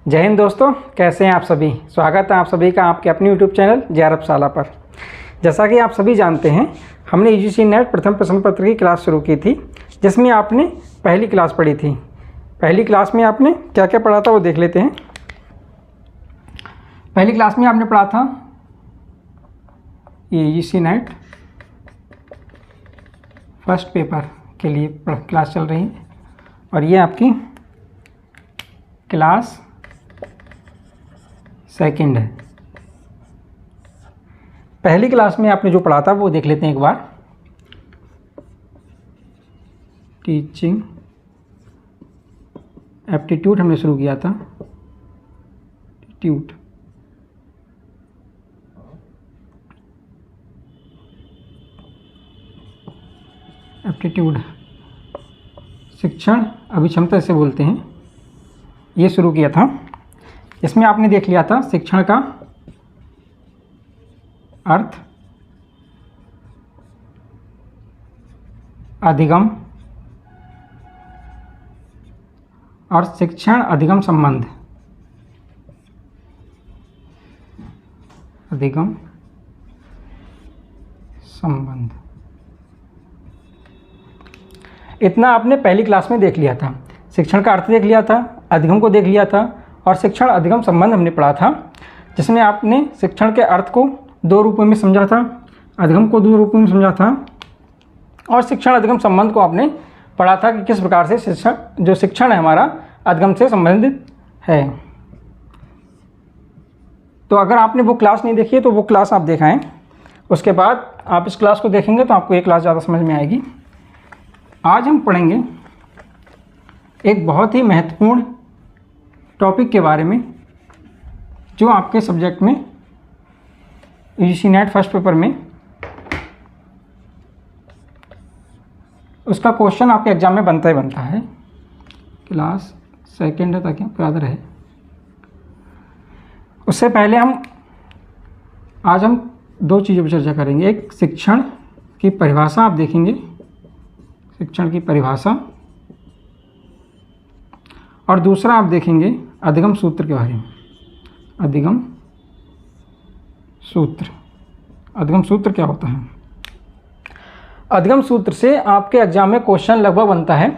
जय हिंद दोस्तों, कैसे हैं आप सभी। स्वागत है आप सभी का आपके अपने यूट्यूब चैनल JRF शाला पर। जैसा कि आप सभी जानते हैं, हमने UGC नेट प्रथम प्रश्न पत्र की क्लास शुरू की थी, जिसमें आपने पहली क्लास पढ़ी थी। पहली क्लास में आपने क्या क्या पढ़ा था वो देख लेते हैं। पहली क्लास में आपने पढ़ा था UGC नेट फर्स्ट पेपर के लिए क्लास चल रही है, और ये आपकी क्लास सेकंड है। पहली क्लास में आपने जो पढ़ा था वो देख लेते हैं एक बार। टीचिंग एप्टीट्यूड हमने शुरू किया था। एप्टीट्यूड शिक्षण अभिक्षमता से बोलते हैं, ये शुरू किया था। इसमें आपने देख लिया था शिक्षण का अर्थ, अधिगम और शिक्षण अधिगम संबंध। अधिगम संबंध इतना आपने पहली क्लास में देख लिया था। शिक्षण का अर्थ देख लिया था, अधिगम को देख लिया था, और शिक्षण अधिगम संबंध हमने पढ़ा था, जिसमें आपने शिक्षण के अर्थ को दो रूपों में समझा था, अधिगम को दो रूपों में समझा था, और शिक्षण अधिगम संबंध को आपने पढ़ा था कि किस प्रकार से शिक्षण है हमारा अधिगम से संबंधित है। तो अगर आपने वो क्लास नहीं देखी है तो वो क्लास आप देखाएं, उसके बाद आप इस क्लास को देखेंगे तो आपको ये क्लास ज़्यादा समझ में आएगी। आज हम पढ़ेंगे एक बहुत ही महत्वपूर्ण टॉपिक के बारे में, जो आपके सब्जेक्ट में UGC नेट फर्स्ट पेपर में उसका क्वेश्चन आपके एग्जाम में बनता ही बनता है। क्लास सेकंड है ताकि आपको याद रहे। उससे पहले आज हम दो चीज़ों पर चर्चा करेंगे। एक शिक्षण की परिभाषा आप देखेंगे, शिक्षण की परिभाषा, और दूसरा आप देखेंगे अधिगम सूत्र के बारे में। अधिगम सूत्र, अधिगम सूत्र क्या होता है? अधिगम सूत्र से आपके एग्जाम में क्वेश्चन लगभग बनता है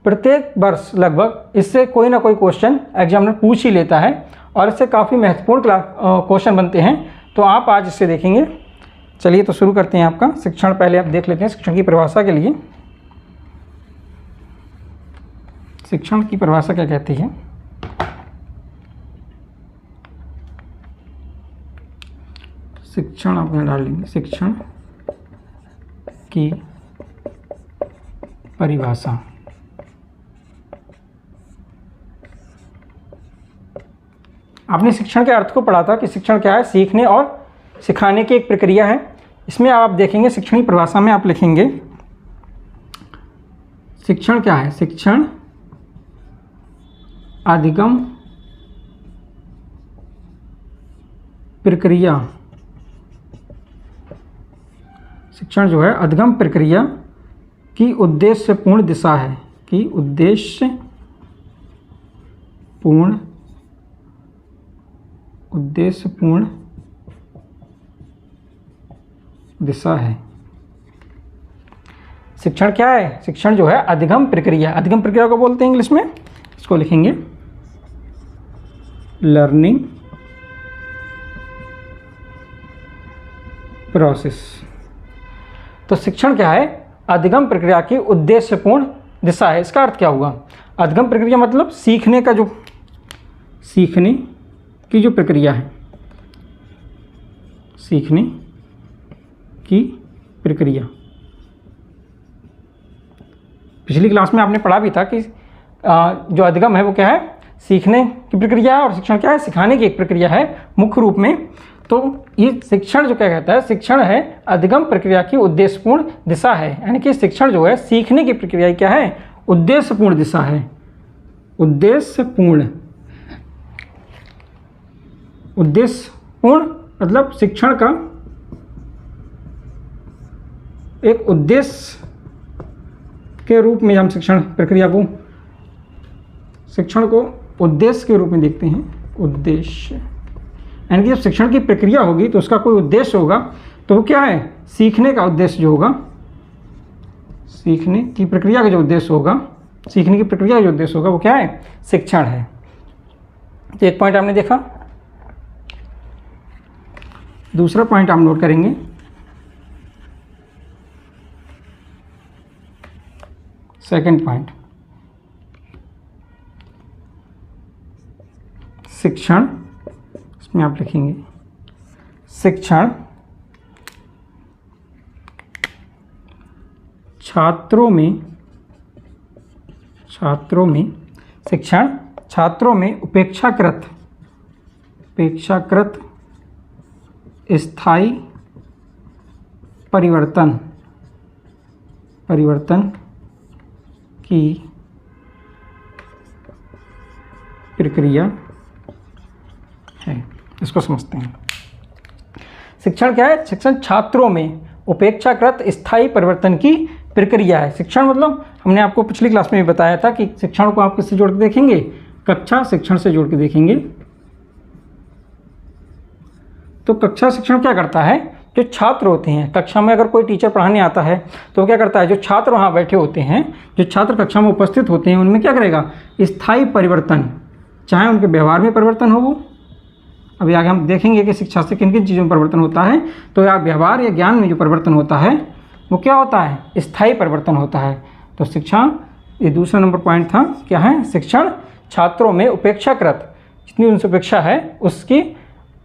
प्रत्येक वर्ष। लगभग इससे कोई ना कोई क्वेश्चन एग्जामिनर पूछ ही लेता है, और इससे काफ़ी महत्वपूर्ण क्वेश्चन बनते हैं। तो आप आज इससे देखेंगे। चलिए तो शुरू करते हैं आपका शिक्षण। पहले आप देख लेते हैं शिक्षण की परिभाषा के लिए। शिक्षण की परिभाषा क्या कहती है? शिक्षण आप यहाँ डाल लेंगे, शिक्षण की परिभाषा। आपने शिक्षण के अर्थ को पढ़ा था कि शिक्षण क्या है? सीखने और सिखाने की एक प्रक्रिया है। इसमें आप देखेंगे शिक्षण की परिभाषा में आप लिखेंगे शिक्षण क्या है? शिक्षण अधिगम प्रक्रिया। शिक्षण जो है अधिगम प्रक्रिया की उद्देश्यपूर्ण दिशा है, कि उद्देश्यपूर्ण दिशा है। शिक्षण क्या है? शिक्षण जो है अधिगम प्रक्रिया। अधिगम प्रक्रिया को बोलते हैं इंग्लिश में, इसको लिखेंगे लर्निंग प्रोसेस। तो शिक्षण क्या है? अधिगम प्रक्रिया की उद्देश्यपूर्ण दिशा है। इसका अर्थ क्या हुआ? अधिगम प्रक्रिया मतलब सीखने की जो प्रक्रिया है, सीखने की प्रक्रिया। पिछली क्लास में आपने पढ़ा भी था कि जो अधिगम है वो क्या है? सीखने की प्रक्रिया है, और शिक्षण क्या है? सिखाने की एक प्रक्रिया है मुख्य रूप में। तो ये शिक्षण जो क्या कहता है? शिक्षण है अधिगम प्रक्रिया की उद्देश्यपूर्ण दिशा है, यानी कि शिक्षण जो है सीखने की प्रक्रिया क्या है? उद्देश्यपूर्ण दिशा है। उद्देश्यपूर्ण मतलब शिक्षण का एक उद्देश्य के रूप में हम शिक्षण प्रक्रिया को शिक्षण को उद्देश्य के रूप में देखते हैं। उद्देश्य यानी कि जब शिक्षण की प्रक्रिया होगी तो उसका कोई उद्देश्य होगा, तो वो क्या है, सीखने का उद्देश्य जो होगा, सीखने की प्रक्रिया का जो उद्देश्य होगा, सीखने की प्रक्रिया का जो उद्देश्य होगा वो क्या है, शिक्षण है। तो एक पॉइंट आपने देखा। दूसरा पॉइंट आप नोट करेंगे, सेकंड पॉइंट, शिक्षण, इसमें आप लिखेंगे शिक्षण छात्रों में शिक्षण छात्रों में अपेक्षाकृत स्थायी परिवर्तन की प्रक्रिया है। इसको समझते हैं। शिक्षण क्या है, शिक्षण छात्रों में अपेक्षाकृत स्थायी परिवर्तन की प्रक्रिया है। शिक्षण मतलब हमने आपको पिछली क्लास में भी बताया था कि शिक्षण को आप किससे जोड़ के देखेंगे, कक्षा शिक्षण से जोड़ के देखेंगे। तो कक्षा शिक्षण क्या करता है, जो छात्र होते हैं कक्षा में, अगर कोई टीचर पढ़ाने आता है तो क्या करता है, जो छात्र वहाँ बैठे होते हैं, जो छात्र कक्षा में उपस्थित होते हैं, उनमें क्या करेगा, स्थायी परिवर्तन, चाहे उनके व्यवहार में परिवर्तन हो, वो अभी आगे हम देखेंगे कि शिक्षा से किन किन चीज़ों में परिवर्तन होता है। तो या व्यवहार या ज्ञान में जो परिवर्तन होता है वो क्या होता है, स्थायी परिवर्तन होता है। तो शिक्षा, ये दूसरा नंबर पॉइंट था, क्या है, शिक्षण छात्रों में अपेक्षाकृत, जितनी उनसे अपेक्षा है उसके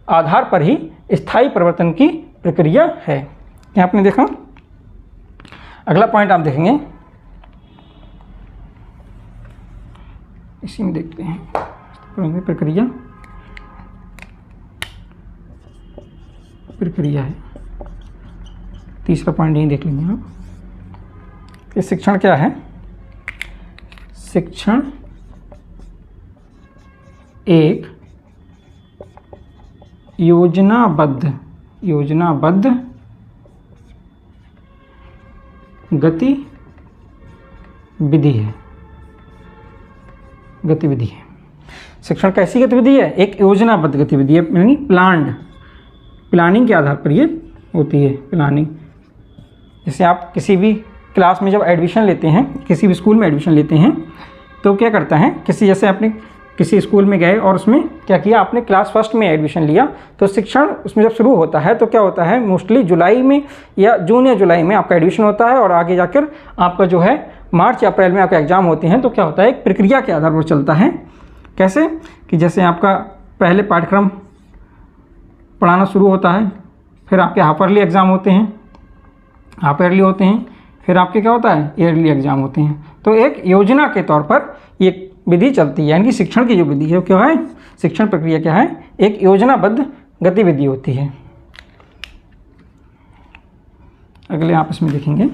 आधार पर ही स्थायी परिवर्तन की प्रक्रिया है। क्या आपने देखा। अगला पॉइंट आप देखेंगे, इसी में देखते हैं, प्रक्रिया है। तीसरा पॉइंट यही देख लेंगे हम कि शिक्षण क्या है। शिक्षण एक योजनाबद्ध गतिविधि है। शिक्षण कैसी गतिविधि है, एक योजनाबद्ध गतिविधि है, यानी प्लानिंग के आधार पर ये होती है। प्लानिंग, जैसे आप किसी भी क्लास में जब एडमिशन लेते हैं, किसी भी स्कूल में एडमिशन लेते हैं, तो क्या करता है, जैसे आपने किसी स्कूल में गए और उसमें क्या किया, आपने क्लास फर्स्ट में एडमिशन लिया, तो शिक्षण उसमें जब शुरू होता है तो क्या होता है, मोस्टली जुलाई में या जून या जुलाई में आपका एडमिशन होता है, और आगे जाकर आपका जो है मार्च या अप्रैल में आपका एग्ज़ाम होते हैं। तो क्या होता है, एक प्रक्रिया के आधार पर चलता है। कैसे कि जैसे आपका पहले पाठ्यक्रम पढ़ाना शुरू होता है, फिर आपके हाफरली एग्ज़ाम होते हैं, फिर आपके क्या होता है, ईयरली एग्ज़ाम होते हैं। तो एक योजना के तौर पर ये विधि चलती है, यानी कि शिक्षण की जो विधि है वो क्या है, शिक्षण प्रक्रिया क्या है, एक योजनाबद्ध गतिविधि होती है। अगले आप इसमें देखेंगे,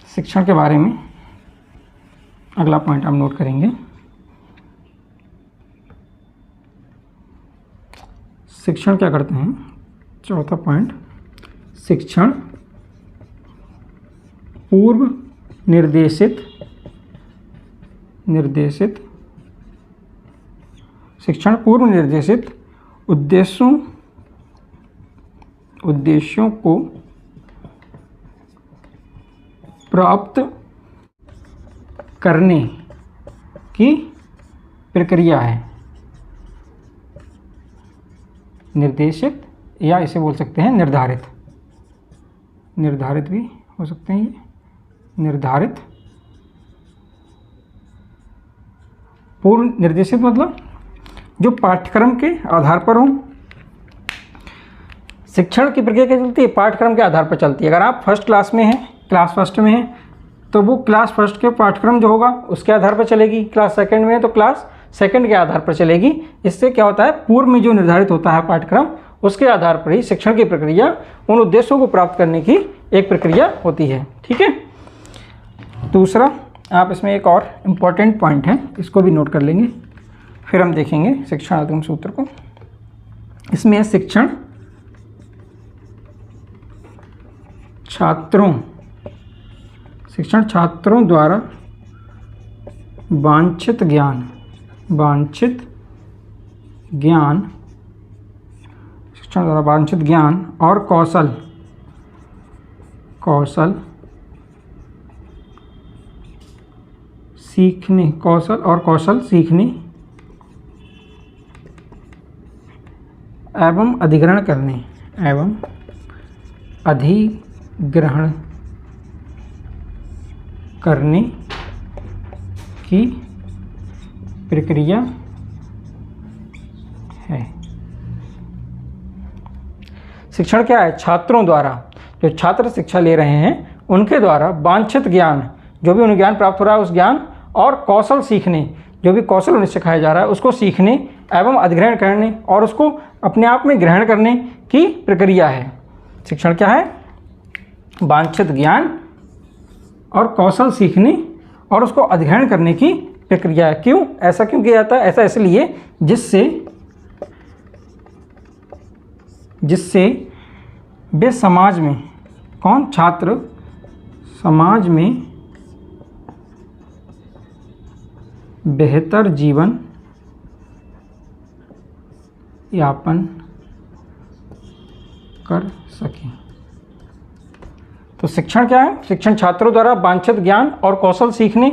शिक्षण के बारे में अगला पॉइंट आप नोट करेंगे। शिक्षण क्या करते हैं, चौथा पॉइंट, शिक्षण पूर्व निर्देशित उद्देश्यों को प्राप्त करने की प्रक्रिया है। निर्देशित, या इसे बोल सकते हैं निर्धारित भी हो सकते हैं। ये निर्धारित, पूर्व निर्देशित मतलब जो पाठ्यक्रम के आधार पर हो। शिक्षण की प्रक्रिया क्या चलती है, पाठ्यक्रम के आधार पर चलती है। अगर आप फर्स्ट क्लास में हैं, क्लास फर्स्ट में हैं, तो वो क्लास फर्स्ट के पाठ्यक्रम जो होगा उसके आधार पर चलेगी। क्लास सेकंड में है तो क्लास सेकंड के आधार पर चलेगी। इससे क्या होता है, पूर्व में जो निर्धारित होता है पाठ्यक्रम, उसके आधार पर ही शिक्षण की प्रक्रिया उन उद्देश्यों को प्राप्त करने की एक प्रक्रिया होती है। ठीक है। दूसरा, आप इसमें एक और इम्पॉर्टेंट पॉइंट है, इसको भी नोट कर लेंगे, फिर हम देखेंगे शिक्षणागम सूत्र को। इसमें शिक्षण छात्रों शिक्षण छात्रों द्वारा वांछित ज्ञान शिक्षण द्वारा वांछित ज्ञान और कौशल सीखने एवं अधिग्रहण करने की प्रक्रिया है। शिक्षण क्या है? छात्रों द्वारा, जो छात्र शिक्षा ले रहे हैं उनके द्वारा वांछित ज्ञान, जो भी उन्हें ज्ञान प्राप्त हो रहा है उस ज्ञान और कौशल सीखने, जो भी कौशल उन्हें सिखाया जा रहा है उसको सीखने एवं अधिग्रहण करने और उसको अपने आप में ग्रहण करने की प्रक्रिया है। शिक्षण क्या है? वांछित ज्ञान और कौशल सीखने और उसको अधिग्रहण करने की प्रक्रिया है। क्यों? ऐसा क्यों किया जाता है? ऐसा इसलिए जिससे वे समाज में, कौन? छात्र समाज में बेहतर जीवन यापन कर सकें। तो शिक्षण क्या है? शिक्षण छात्रों द्वारा वांछित ज्ञान और कौशल सीखने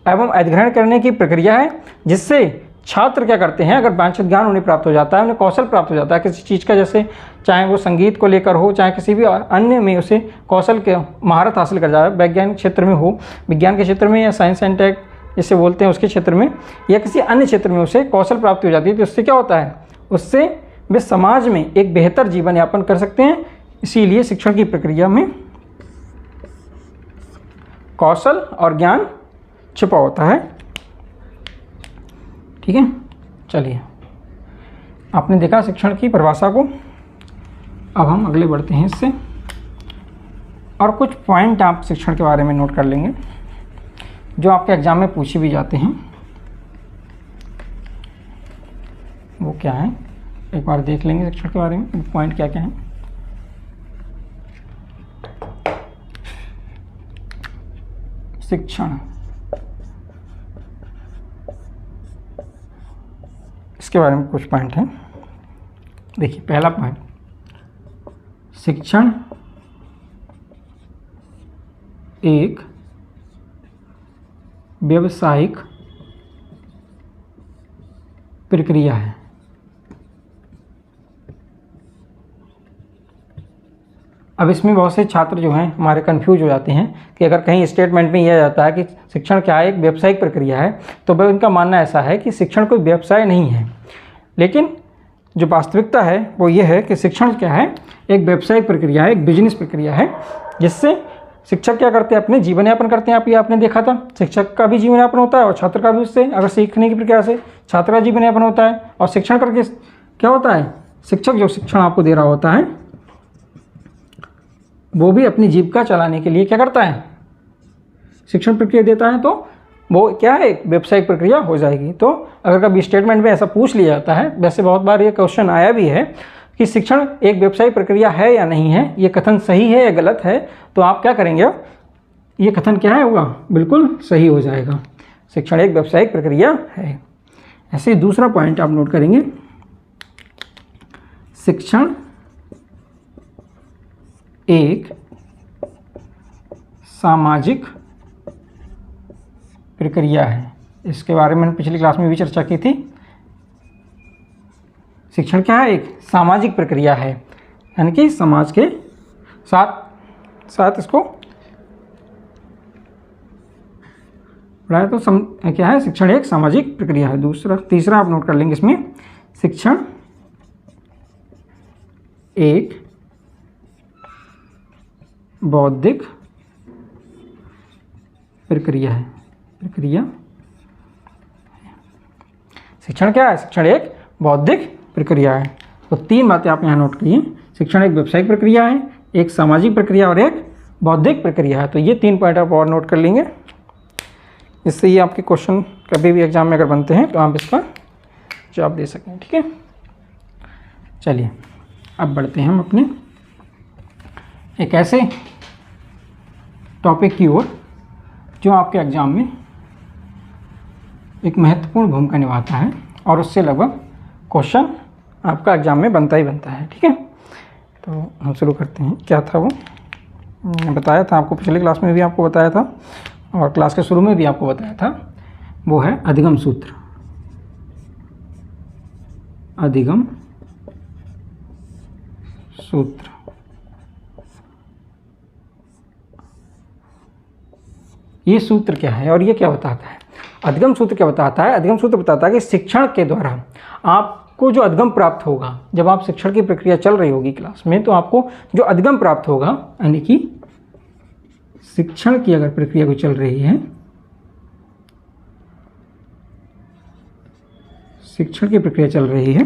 एवं अधिग्रहण करने की प्रक्रिया है, जिससे छात्र क्या करते हैं, अगर वांछित ज्ञान उन्हें प्राप्त हो जाता है, उन्हें कौशल प्राप्त हो जाता है किसी चीज़ का, जैसे चाहे वो संगीत को लेकर हो, चाहे किसी भी अन्य में उसे कौशल के महारत हासिल कर जाए, वैज्ञानिक क्षेत्र में हो, विज्ञान के क्षेत्र में या साइंस एंड टेक जिसे बोलते हैं उसके क्षेत्र में, या किसी अन्य क्षेत्र में उसे कौशल प्राप्ति हो जाती है, तो उससे क्या होता है? उससे वे समाज में एक बेहतर जीवन यापन कर सकते हैं। इसीलिए शिक्षण की प्रक्रिया में कौशल और ज्ञान छिपा होता है। ठीक है, चलिए, आपने देखा शिक्षण की परिभाषा को। अब हम अगले बढ़ते हैं इससे, और कुछ पॉइंट आप शिक्षण के बारे में नोट कर लेंगे जो आपके एग्जाम में पूछे भी जाते हैं। वो क्या है, एक बार देख लेंगे शिक्षण के बारे में पॉइंट क्या क्या है। शिक्षण, इसके बारे में कुछ पॉइंट हैं। देखिए, पहला पॉइंट, शिक्षण एक व्यावसायिक प्रक्रिया है। अब इसमें बहुत से छात्र जो हैं हमारे कंफ्यूज हो जाते हैं कि अगर कहीं स्टेटमेंट में यह जाता है कि शिक्षण क्या है, एक व्यावसायिक प्रक्रिया है, तो वह उनका मानना ऐसा है कि शिक्षण कोई व्यवसाय नहीं है। लेकिन जो वास्तविकता है वो ये है कि शिक्षण क्या है, एक व्यावसायिक प्रक्रिया है, एक बिजनेस प्रक्रिया है, जिससे शिक्षक क्या करते हैं, अपने जीवन यापन करते हैं। आप ये आपने देखा था, शिक्षक का भी जीवन यापन होता है और छात्र का भी, उससे अगर सीखने की प्रक्रिया से छात्र का जीवन यापन होता है। और शिक्षण करके क्या होता है, शिक्षक जो शिक्षण आपको दे रहा होता है वो भी अपनी जीविका चलाने के लिए क्या करता है, शिक्षण प्रक्रिया देता है, तो वो क्या है, एक व्यावसायिक प्रक्रिया हो जाएगी। तो अगर कभी स्टेटमेंट में ऐसा पूछ लिया जाता है, वैसे बहुत बार ये क्वेश्चन आया भी है कि शिक्षण एक व्यावसायिक प्रक्रिया है या नहीं है, ये कथन सही है या गलत है, तो आप क्या करेंगे, ये कथन क्या है होगा, बिल्कुल सही हो जाएगा। शिक्षण एक व्यावसायिक प्रक्रिया है। ऐसे ही दूसरा पॉइंट आप नोट करेंगे, शिक्षण एक सामाजिक प्रक्रिया है। इसके बारे में पिछली क्लास में भी चर्चा की थी। शिक्षण क्या है, एक सामाजिक प्रक्रिया है, यानी कि समाज के साथ इसको पढ़ाया तो क्या है, शिक्षण एक सामाजिक प्रक्रिया है। तीसरा आप नोट कर लेंगे इसमें, शिक्षण एक बौद्धिक प्रक्रिया है। शिक्षण क्या है, शिक्षण एक बौद्धिक प्रक्रिया है। तो तीन बातें आप यहाँ नोट कीजिए, शिक्षण एक व्यावसायिक प्रक्रिया है, एक सामाजिक प्रक्रिया और एक बौद्धिक प्रक्रिया है। तो ये तीन पॉइंट आप और नोट कर लेंगे, इससे ये आपके क्वेश्चन कभी भी एग्जाम में अगर बनते हैं तो आप इसका जवाब दे सकें। ठीक है, चलिए अब बढ़ते हैं हम अपने एक ऐसे टॉपिक की ओर जो आपके एग्ज़ाम में एक महत्वपूर्ण भूमिका निभाता है और उससे लगभग क्वेश्चन आपका एग्ज़ाम में बनता ही बनता है। ठीक है, तो हम शुरू करते हैं। क्या था वो, मैंने बताया था आपको, पिछली क्लास में भी आपको बताया था और क्लास के शुरू में भी आपको बताया था, वो है अधिगम सूत्र। अधिगम सूत्र ये सूत्र क्या है और ये क्या बताता है? अधिगम सूत्र क्या बताता है? अधिगम सूत्र बताता है कि शिक्षण के द्वारा आपको जो अधिगम प्राप्त होगा, जब आप शिक्षण की प्रक्रिया चल रही होगी क्लास में, तो आपको जो अधिगम प्राप्त होगा, यानी कि शिक्षण की अगर प्रक्रिया को चल रही है, शिक्षण की प्रक्रिया चल रही है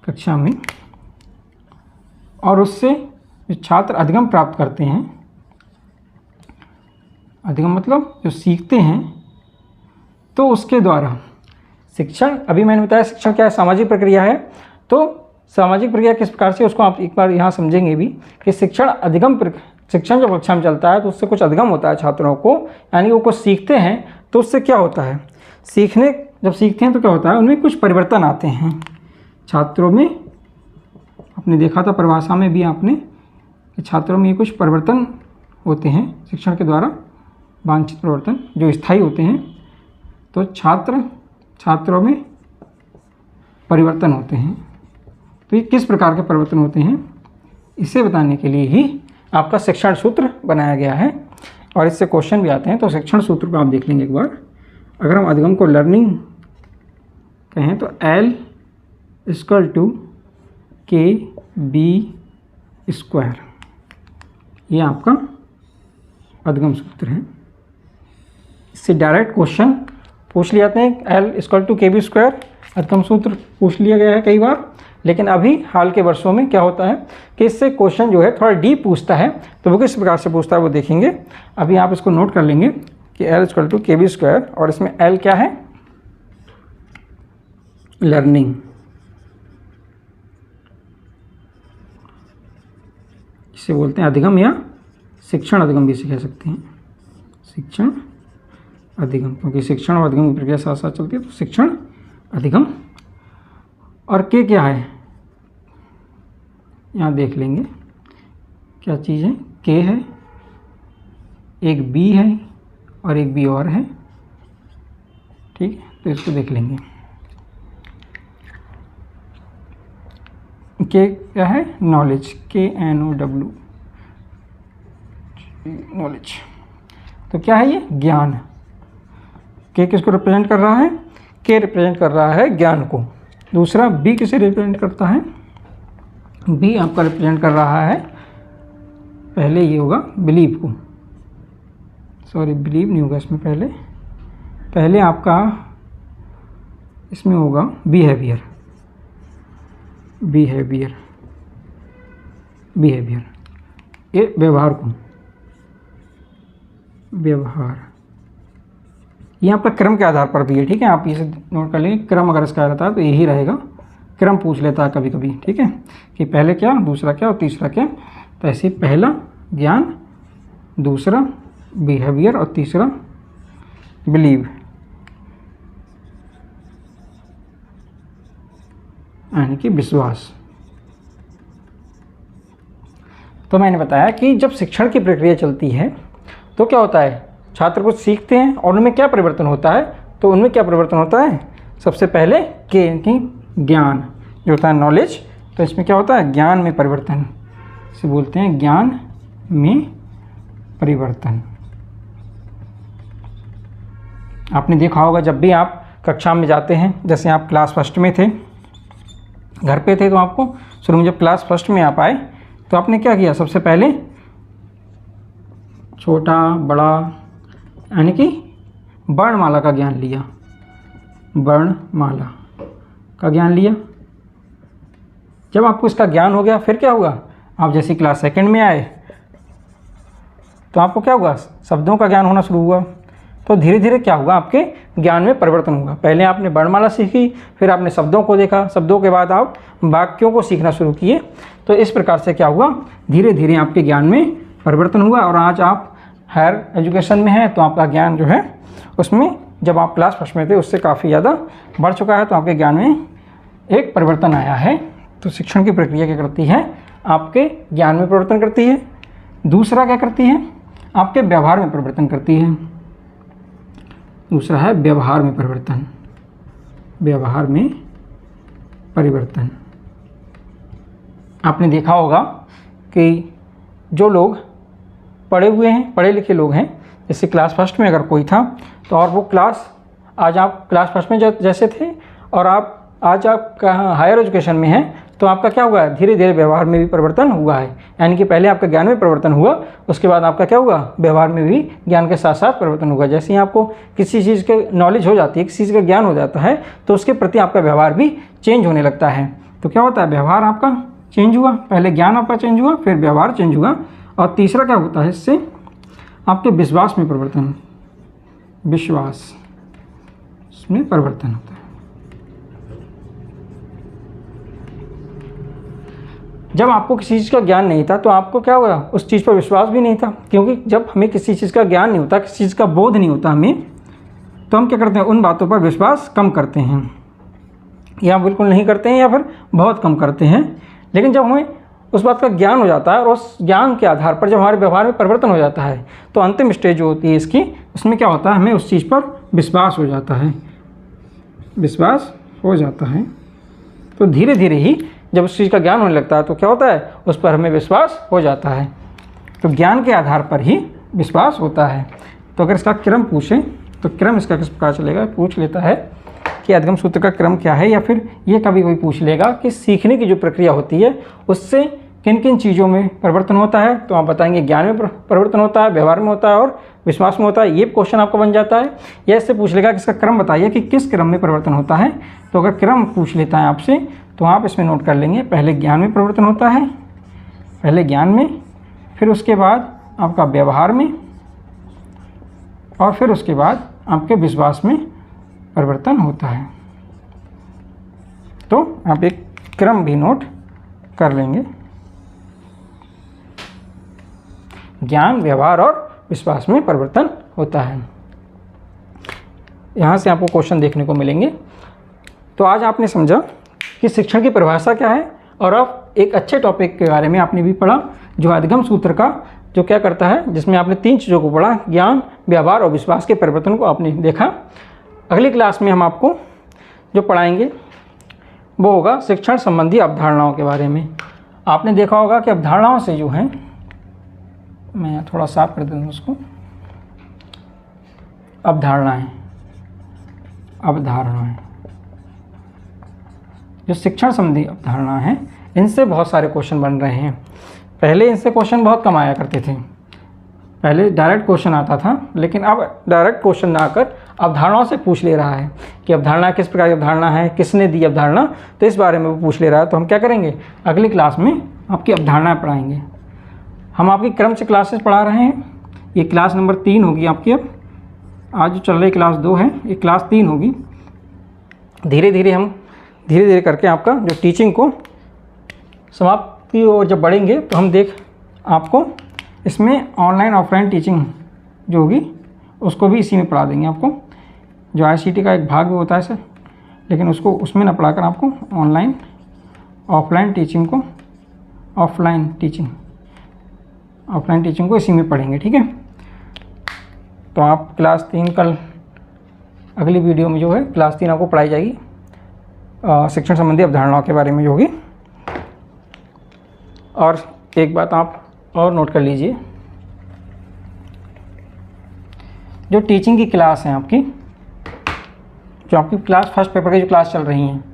कक्षा में, और उससे जो छात्र अधिगम प्राप्त करते हैं, अधिगम मतलब जो सीखते हैं, तो उसके द्वारा शिक्षण, अभी मैंने बताया शिक्षण क्या है, सामाजिक प्रक्रिया है। तो सामाजिक प्रक्रिया किस प्रकार से, उसको आप एक बार यहाँ समझेंगे भी कि शिक्षण शिक्षण जब कक्षा में चलता है तो उससे कुछ अधिगम होता है छात्रों को, यानी वो कुछ सीखते हैं, तो उससे क्या होता है, जब सीखते हैं तो क्या होता है, उनमें कुछ परिवर्तन आते हैं छात्रों में। आपने देखा था परिभाषा में भी आपने कि छात्रों में ये कुछ परिवर्तन होते हैं शिक्षण के द्वारा, वांछित परिवर्तन जो स्थायी होते हैं। तो छात्रों में परिवर्तन होते हैं। तो ये किस प्रकार के परिवर्तन होते हैं, इसे बताने के लिए ही आपका शिक्षण सूत्र बनाया गया है और इससे क्वेश्चन भी आते हैं। तो शिक्षण सूत्र को आप देख लेंगे एक बार। अगर हम अधिगम को लर्निंग कहें तो L = KB², ये आपका अधिगम सूत्र है। इससे डायरेक्ट क्वेश्चन पूछ लिए जाते हैं। L = KB² अधिगम सूत्र पूछ लिया गया है कई बार, लेकिन अभी हाल के वर्षों में क्या होता है कि इससे क्वेश्चन जो है थोड़ा डीप पूछता है। तो वो किस प्रकार से पूछता है वो देखेंगे। अभी आप इसको नोट कर लेंगे कि L = KB² और इसमें L क्या है, लर्निंग। इसे बोलते हैं अधिगम या शिक्षण अधिगम भी इसे कह सकते हैं, शिक्षण अधिगम, क्योंकि शिक्षण और अधिगम की प्रक्रिया साथ साथ चलती है। तो शिक्षण अधिगम। और के क्या है, यहाँ देख लेंगे क्या चीज़ है। के है, एक बी है और एक बी और है। ठीक है, तो इसको देख लेंगे। के क्या है, नॉलेज, KNOW, नॉलेज। तो क्या है ये, ज्ञान। के किसको रिप्रेजेंट कर रहा है, के रिप्रेजेंट कर रहा है ज्ञान को। दूसरा बी किसे रिप्रेजेंट करता है, बी आपका रिप्रेजेंट कर रहा है, पहले ये होगा बिलीव को, सॉरी बिलीव नहीं होगा इसमें, पहले आपका इसमें होगा बिहेवियर, ये व्यवहार को, व्यवहार ये आपका क्रम के आधार पर भी है। ठीक है, आप इसे नोट कर लेंगे। क्रम अगर इसका रहता है तो यही रहेगा, क्रम पूछ लेता है कभी कभी। ठीक है, कि पहले क्या, दूसरा क्या और तीसरा क्या। तो ऐसे पहला ज्ञान, दूसरा बिहेवियर और तीसरा बिलीव, यानी कि विश्वास। तो मैंने बताया कि जब शिक्षण की प्रक्रिया चलती है तो क्या होता है, छात्र कुछ सीखते हैं और उनमें क्या परिवर्तन होता है। तो उनमें क्या परिवर्तन होता है, सबसे पहले के कि ज्ञान जो होता है, नॉलेज। तो इसमें क्या होता है, ज्ञान में परिवर्तन, इसे बोलते हैं ज्ञान में परिवर्तन। आपने देखा होगा जब भी आप कक्षा में जाते हैं, जैसे आप क्लास फर्स्ट में थे, घर पे थे, तो आपको शुरू में जब क्लास फर्स्ट में आप आए तो आपने क्या किया, सबसे पहले छोटा बड़ा यानी कि वर्णमाला का ज्ञान लिया, वर्णमाला का ज्ञान लिया। जब आपको इसका ज्ञान हो गया फिर क्या हुआ, आप जैसे क्लास सेकंड में आए तो आपको क्या हुआ, शब्दों का ज्ञान होना शुरू हुआ। तो धीरे धीरे क्या हुआ, आपके ज्ञान में परिवर्तन हुआ। पहले आपने वर्णमाला सीखी, फिर आपने शब्दों को देखा, शब्दों के बाद आप वाक्यों को सीखना शुरू किए। तो इस प्रकार से क्या हुआ, धीरे धीरे आपके ज्ञान में परिवर्तन हुआ और आज आप हायर एजुकेशन में हैं तो आपका ज्ञान जो है उसमें जब आप क्लास फर्स्ट में थे उससे काफ़ी ज़्यादा बढ़ चुका है, तो आपके ज्ञान में एक परिवर्तन आया है। तो शिक्षण की प्रक्रिया क्या करती है, आपके ज्ञान में परिवर्तन करती है। दूसरा क्या करती है, आपके व्यवहार में परिवर्तन करती है। दूसरा है व्यवहार में परिवर्तन। व्यवहार में परिवर्तन आपने देखा होगा कि जो लोग पढ़े हुए हैं, पढ़े लिखे लोग हैं, जैसे क्लास फर्स्ट में अगर कोई था तो और वो क्लास आज आप क्लास फर्स्ट में जैसे थे और आप आज आप हायर एजुकेशन में हैं तो आपका क्या हुआ है, धीरे धीरे व्यवहार में भी परिवर्तन हुआ है। यानी कि पहले आपका ज्ञान में परिवर्तन हुआ, उसके बाद आपका क्या हुआ, व्यवहार में भी ज्ञान के साथ साथ परिवर्तन होगा। जैसे ही आपको किसी चीज़ के नॉलेज हो जाती है, किसी चीज़ का ज्ञान हो जाता है तो उसके प्रति आपका व्यवहार भी चेंज होने लगता है। तो क्या होता है, व्यवहार आपका चेंज हुआ, पहले ज्ञान आपका चेंज हुआ, फिर व्यवहार चेंज हुआ। और तीसरा क्या होता है, इससे आपके विश्वास में परिवर्तन, विश्वास में परिवर्तन होता है। जब आपको किसी चीज़ का ज्ञान नहीं था तो आपको क्या हुआ, उस चीज़ पर विश्वास भी नहीं था, क्योंकि जब हमें किसी चीज़ का ज्ञान नहीं होता, किसी चीज़ का बोध नहीं होता हमें, तो हम क्या करते हैं, उन बातों पर विश्वास कम करते हैं या बिल्कुल नहीं करते हैं या फिर बहुत कम करते हैं। लेकिन जब हमें उस बात का ज्ञान हो जाता है और उस ज्ञान के आधार पर जब हमारे व्यवहार में परिवर्तन हो जाता है तो अंतिम स्टेज जो होती है इसकी, उसमें क्या होता है, हमें उस चीज़ पर विश्वास हो जाता है, विश्वास हो जाता है। तो धीरे धीरे ही जब उस चीज़ का ज्ञान होने लगता है तो क्या होता है, उस पर हमें विश्वास हो जाता है। तो ज्ञान के आधार पर ही विश्वास होता है। तो अगर इसका क्रम पूछें तो क्रम इसका किस प्रकार चलेगा, पूछ लेता है कि अधिगम सूत्र का क्रम क्या है, या फिर ये कभी कोई पूछ लेगा कि सीखने की जो प्रक्रिया होती है उससे किन किन चीज़ों में परिवर्तन होता है, तो आप बताएंगे ज्ञान में परिवर्तन होता है, व्यवहार में होता है और विश्वास में होता है। ये क्वेश्चन आपका बन जाता है। या इससे पूछ लेगा कि इसका क्रम बताइए कि किस क्रम में परिवर्तन होता है। तो अगर क्रम पूछ लेता है आपसे तो आप इसमें नोट कर लेंगे, पहले ज्ञान में परिवर्तन होता है, पहले ज्ञान में, फिर उसके बाद आपका व्यवहार में, और फिर उसके बाद आपके विश्वास में परिवर्तन होता है। तो आप एक क्रम भी नोट कर लेंगे, ज्ञान, व्यवहार और विश्वास में परिवर्तन होता है। यहाँ से आपको क्वेश्चन देखने को मिलेंगे। तो आज आपने समझा कि शिक्षण की परिभाषा क्या है, और अब एक अच्छे टॉपिक के बारे में आपने भी पढ़ा जो अधिगम सूत्र का जो क्या करता है, जिसमें आपने 3 चीज़ों को पढ़ा, ज्ञान, व्यवहार और विश्वास के परिवर्तन को आपने देखा। अगली क्लास में हम आपको जो पढ़ाएंगे वो होगा शिक्षण संबंधी अवधारणाओं के बारे में। आपने देखा होगा कि अवधारणाओं से जो हैं, मैं थोड़ा साफ कर दूँ उसको, अवधारणाएं जो शिक्षण संबंधी अवधारणा है, इनसे बहुत सारे क्वेश्चन बन रहे हैं। पहले इनसे क्वेश्चन बहुत कम आया करते थे, पहले डायरेक्ट क्वेश्चन आता था, लेकिन अब डायरेक्ट क्वेश्चन ना आकर अवधारणाओं से पूछ ले रहा है कि अवधारणा किस प्रकार की अवधारणा है, किसने दी अवधारणा, तो इस बारे में वो पूछ ले रहा है। तो हम क्या करेंगे, अगली क्लास में आपकी अवधारणाएँ पढ़ाएंगे। हम आपकी क्रम से क्लासेस पढ़ा रहे हैं। ये क्लास नंबर 3 होगी आपकी। अब आज जो चल रही क्लास 2 है, ये क्लास 3 होगी। धीरे धीरे करके आपका जो टीचिंग को समाप्ति और जब बढ़ेंगे तो हम आपको इसमें ऑनलाइन ऑफलाइन टीचिंग जो होगी उसको भी इसी में पढ़ा देंगे आपको। जो ICT का एक भाग भी होता है सर, लेकिन उसको उसमें ना पढ़ाकर आपको ऑनलाइन ऑफलाइन टीचिंग को इसी में पढ़ेंगे, ठीक है। तो आप क्लास 3 कल अगली वीडियो में जो है क्लास 3 आपको पढ़ाई जाएगी शिक्षण संबंधी अवधारणाओं के बारे में जो होगी। और एक बात आप और नोट कर लीजिए, जो टीचिंग की क्लास है आपकी, जो आपकी क्लास फर्स्ट पेपर की जो क्लास चल रही हैं,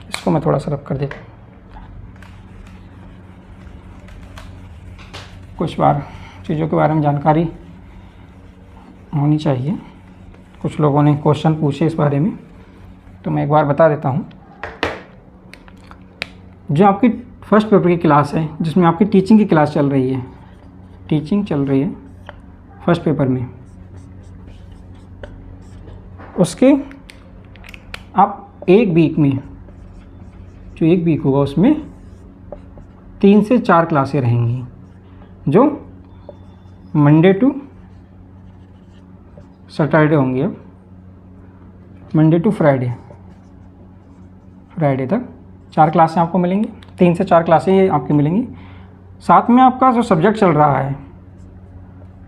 इसको मैं थोड़ा सा रब कर देता हूँ। कुछ बार चीज़ों के बारे में जानकारी होनी चाहिए। कुछ लोगों ने क्वेश्चन पूछे इस बारे में, तो मैं एक बार बता देता हूँ। जो आपकी फर्स्ट पेपर की क्लास है, जिसमें आपकी टीचिंग की क्लास चल रही है, टीचिंग चल रही है फर्स्ट पेपर में, उसके आप एक वीक में, जो एक वीक होगा उसमें 3 से 4 क्लासें रहेंगी, जो मंडे टू सैटरडे होंगी अब, मंडे टू फ्राइडे तक 4 क्लासें आपको मिलेंगी, 3 से 4 क्लासें आपकी मिलेंगी। साथ में आपका जो सब्जेक्ट चल रहा है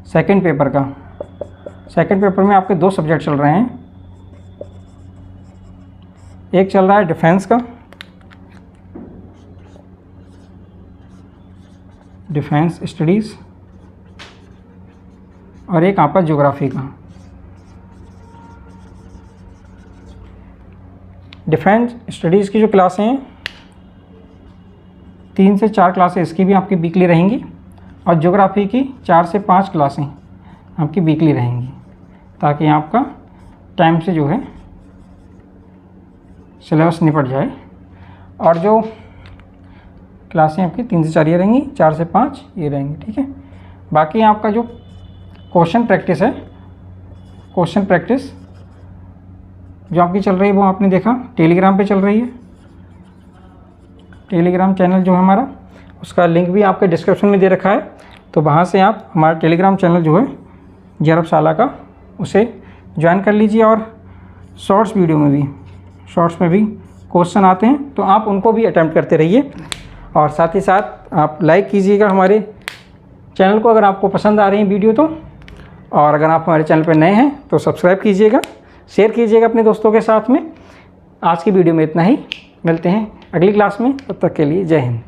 सेकंड पेपर का, सेकंड पेपर में आपके 2 सब्जेक्ट चल रहे हैं। एक चल रहा है डिफेंस का, डिफेंस स्टडीज़, और एक आपका ज्योग्राफी का। डिफेंस स्टडीज़ की जो क्लासें हैं 3 से 4 क्लासें इसकी भी आपकी वीकली रहेंगी, और ज्योग्राफी की 4 से 5 क्लासें आपकी वीकली रहेंगी, ताकि आपका टाइम से जो है सिलेबस निपट जाए। और जो क्लासें आपकी 3 से 4 ये रहेंगी, 4 से 5 ये रहेंगी, ठीक है। बाकी आपका जो क्वेश्चन प्रैक्टिस है, क्वेश्चन प्रैक्टिस जो आपकी चल रही है वो आपने देखा टेलीग्राम पे चल रही है। टेलीग्राम चैनल जो है हमारा, उसका लिंक भी आपके डिस्क्रिप्शन में दे रखा है, तो वहाँ से आप हमारा टेलीग्राम चैनल जो है जरब साला का, उसे ज्वाइन कर लीजिए। और शॉर्ट्स वीडियो में भी, शॉर्ट्स में भी क्वेश्चन आते हैं, तो आप उनको भी अटेम्प्ट करते रहिए। और साथ ही साथ आप लाइक कीजिएगा हमारे चैनल को अगर आपको पसंद आ रही है वीडियो तो, और अगर आप हमारे चैनल पर नए हैं तो सब्सक्राइब कीजिएगा, शेयर कीजिएगा अपने दोस्तों के साथ में। आज की वीडियो में इतना ही, मिलते हैं अगली क्लास में, तब तक के लिए जय हिंद।